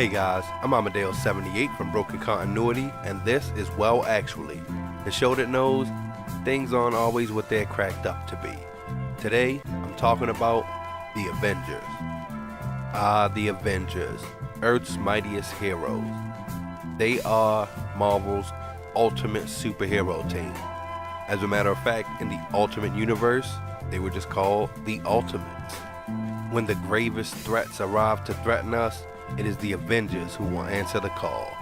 Hey guys, I'm Amadeo78 from Broken Continuity, and this is Well Actually, the show that knows things aren't always what they're cracked up to be. Today, I'm talking about the Avengers. The Avengers, Earth's mightiest heroes. They are Marvel's ultimate superhero team. As a matter of fact, in the Ultimate Universe, they were just called the Ultimates. When the gravest threats arrive to threaten us, it is the Avengers who will answer the call.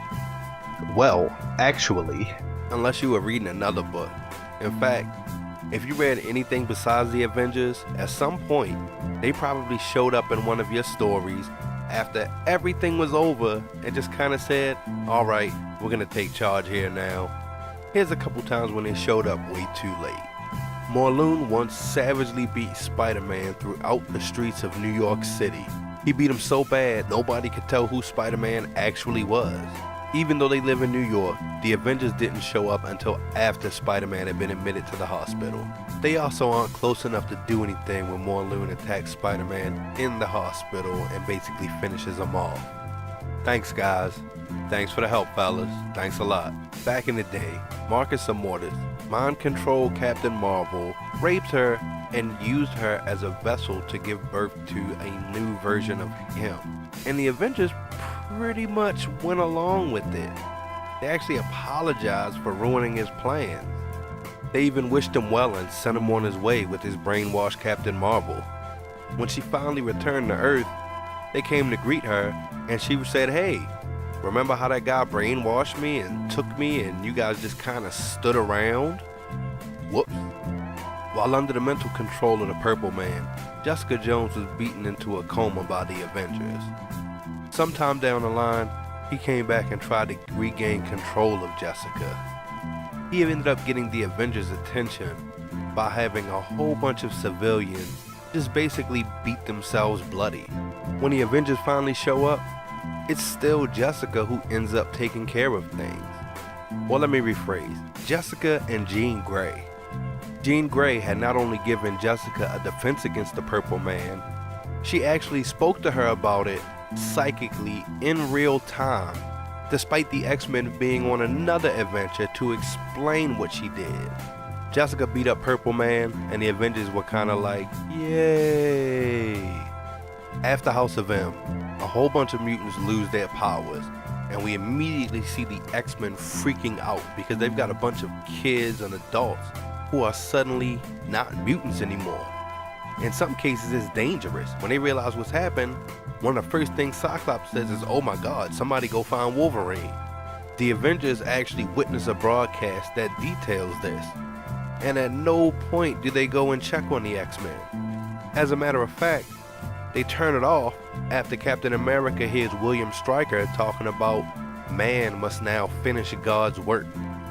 Well, actually, unless you were reading another book. In fact, if you read anything besides the Avengers, at some point, they probably showed up in one of your stories after everything was over and just kind of said, alright, we're gonna take charge here now. Here's a couple times when they showed up way too late. Morlun once savagely beat Spider-Man throughout the streets of New York City. He beat him so bad nobody could tell who Spider-Man actually was. Even though they live in New York, the Avengers didn't show up until after Spider-Man had been admitted to the hospital. They also aren't close enough to do anything when Morlun attacks Spider-Man in the hospital and basically finishes him off. Thanks guys. Thanks for the help, fellas. Thanks a lot. Back in the day, Marcus Immortus mind-controlled Captain Marvel, raped her, and used her as a vessel to give birth to a new version of him. And the Avengers pretty much went along with it. They actually apologized for ruining his plans. They even wished him well and sent him on his way with his brainwashed Captain Marvel. When she finally returned to Earth, they came to greet her, and she said, hey, remember how that guy brainwashed me and took me and you guys just kind of stood around? Whoops. While under the mental control of the Purple Man, Jessica Jones was beaten into a coma by the Avengers. Sometime down the line, he came back and tried to regain control of Jessica. He ended up getting the Avengers' attention by having a whole bunch of civilians just basically beat themselves bloody. When the Avengers finally show up, it's still Jessica who ends up taking care of things. Well, let me rephrase. Jessica and Jean Grey. Jean Grey had not only given Jessica a defense against the Purple Man, she actually spoke to her about it psychically in real time, despite the X-Men being on another adventure to explain what she did. Jessica beat up Purple Man, and the Avengers were kind of like, yay. After House of M, a whole bunch of mutants lose their powers, and we immediately see the X-Men freaking out because they've got a bunch of kids and adults who are suddenly not mutants anymore. In some cases it's dangerous. When they realize what's happened, one of the first things Cyclops says is, oh my god, somebody go find Wolverine. The Avengers actually witness a broadcast that details this, and at no point do they go and check on the X-Men. As a matter of fact, they turn it off after Captain America hears William Stryker talking about man must now finish God's work,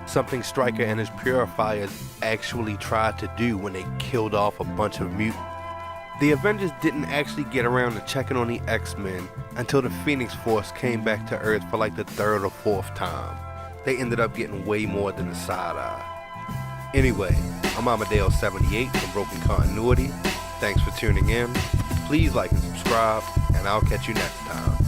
something Stryker and his purifiers actually tried to do when they killed off a bunch of mutants. The Avengers didn't actually get around to checking on the X-Men until the Phoenix Force came back to Earth for like the third or fourth time. They ended up getting way more than a side eye. Anyway, I'm Amadeo78 from Broken Continuity. Thanks for tuning in. Please like and subscribe, and I'll catch you next time.